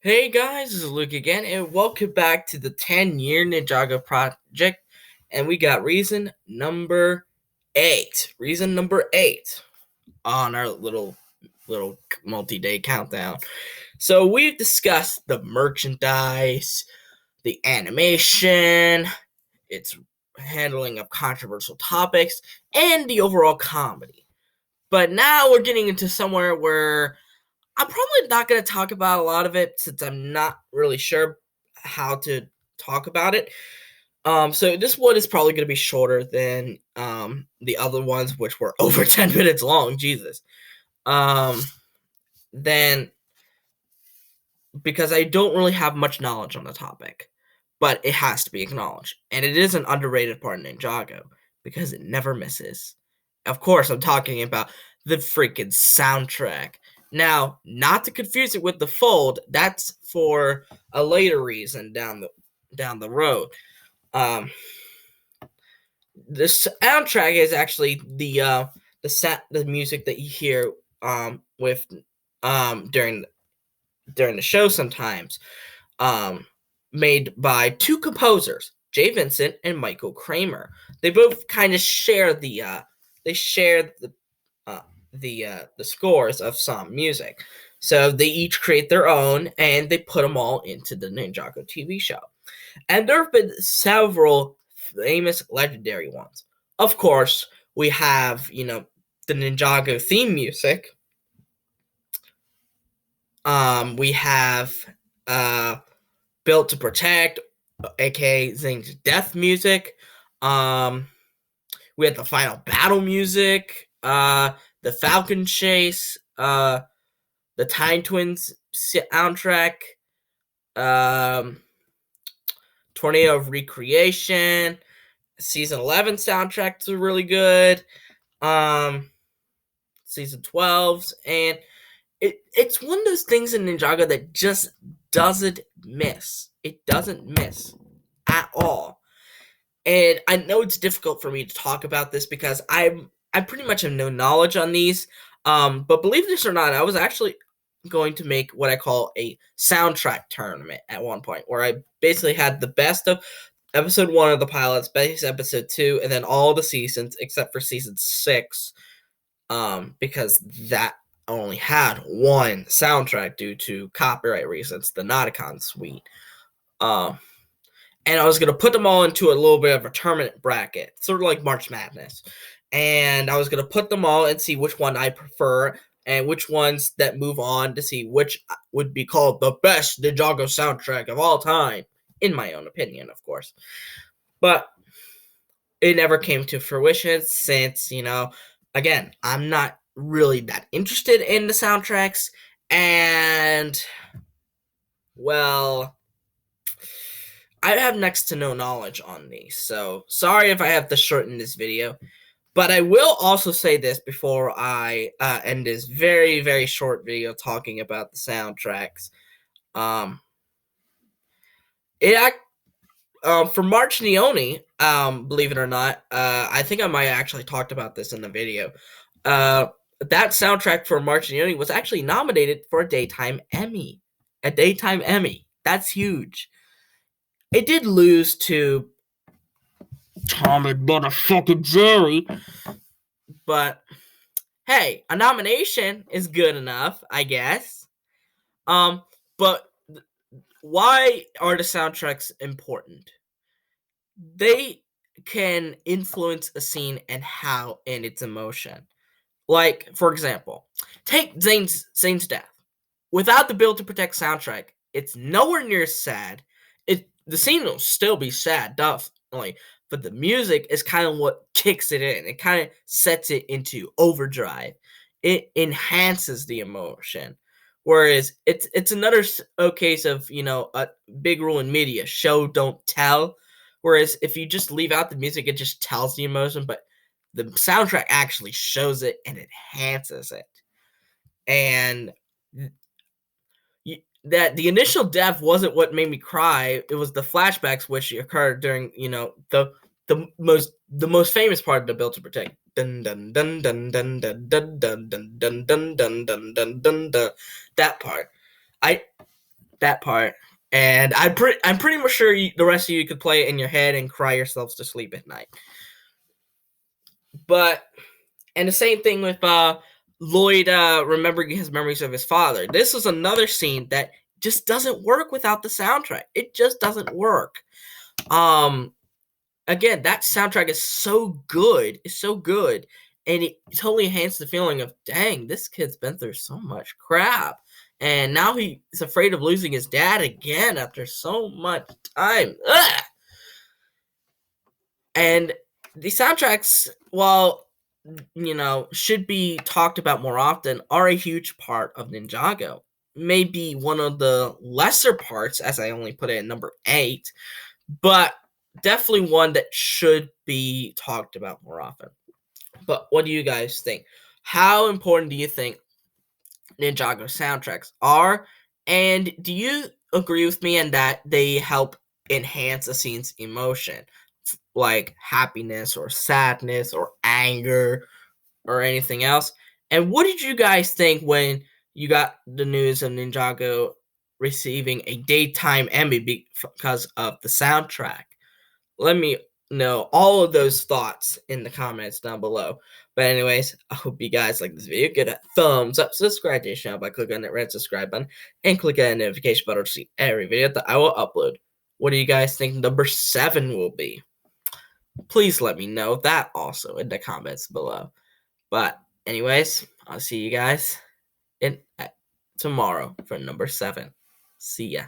Hey guys, this is Luke again, and welcome back to the 10-year Ninjago project. And we got reason number 8. Reason number 8 on our little multi-day countdown. So we've discussed the merchandise, the animation, its handling of controversial topics, and the overall comedy. But now we're getting into somewhere where I'm probably not going to talk about a lot of it since I'm not really sure how to talk about it. So this one is probably going to be shorter than the other ones, which were over 10 minutes long. Jesus. Um, then because I don't really have much knowledge on the topic, but it has to be acknowledged, and it is an underrated part of Ninjago because it never misses. Of course, I'm talking about the freaking soundtrack. Now, not to confuse it with the fold, that's for a later reason down the road. Um, the soundtrack is actually the music that you hear with during the show sometimes, um, made by two composers, J. Vincent and Michael Kramer. They both kind of share uh, the scores of some music. So they each create their own and they put them all into the Ninjago TV show. And there have been several famous legendary ones. Of course, we have, the Ninjago theme music. We have Built to Protect, aka Zing's death music. We had the final battle music, the Falcon Chase, the Time Twins soundtrack, um, Tornado of Recreation, Season 11 soundtracks are really good. Um, Season 12's, and it's one of those things in Ninjago that just doesn't miss. It doesn't miss at all. And I know it's difficult for me to talk about this because I pretty much have no knowledge on these. But believe this or not, I was actually going to make what I call a soundtrack tournament at one point, where I basically had the best of episode 1 of the pilots, best episode 2, and then all the seasons except for season 6, because that only had one soundtrack due to copyright reasons, the Nauticon suite. Um, and I was going to put them all into a little bit of a tournament bracket, sort of like March Madness. And I was going to put them all and see which one I prefer and which ones that move on to see which would be called the best Ninjago soundtrack of all time, in my own opinion, of course. But it never came to fruition since, again, I'm not really that interested in the soundtracks. And, well, I have next to no knowledge on these, so sorry if I have to shorten this video. But I will also say this before I end this very, very short video talking about the soundtracks. Um, it For March Neone, believe it or not, I think I might have actually talked about this in the video. That soundtrack for March Neone was actually nominated for a daytime Emmy. A daytime Emmy. That's huge. It did lose to Tom and motherfucking Jerry, but hey, a nomination is good enough, I guess. But why are the soundtracks important? They can influence a scene and its emotion. Like, for example, take Zane's death. Without the Build to Protect soundtrack, it's nowhere near sad. The scene will still be sad, definitely, but the music is kind of what kicks it in. It kind of sets it into overdrive. It enhances the emotion. Whereas it's another case of, a big rule in media: show don't tell. Whereas if you just leave out the music, it just tells the emotion, but the soundtrack actually shows it and enhances it. And that the initial death wasn't what made me cry. It was the flashbacks which occurred during, the most famous part of the Build to Protect. Dun dun dun dun dun dun dun dun dun dun dun dun dun dun dun. That part. I that part. And I'm pretty much sure the rest of you could play it in your head and cry yourselves to sleep at night. But and the same thing with Lloyd remembering his memories of his father. This is another scene that just doesn't work without the soundtrack. It just doesn't work. Again, that soundtrack is so good. It's so good. And it totally enhances the feeling of, dang, this kid's been through so much crap. And now he's afraid of losing his dad again after so much time. Ugh! And the soundtracks, while should be talked about more often, are a huge part of Ninjago. Maybe one of the lesser parts, as I only put it at number 8, but definitely one that should be talked about more often. But what do you guys think? How important do you think Ninjago soundtracks are? And do you agree with me in that they help enhance a scene's emotion, like happiness or sadness or anger or anything else? And what did you guys think when you got the news of Ninjago receiving a daytime Emmy because of the soundtrack? Let me know all of those thoughts in the comments down below. But anyways, I hope you guys like this video. Give it a thumbs up, subscribe to the channel by clicking on that red subscribe button, and click on the notification button to see every video that I will upload. What do you guys think number 7 will be? Please let me know that also in the comments below. But anyways, I'll see you guys in tomorrow for number 7. See ya.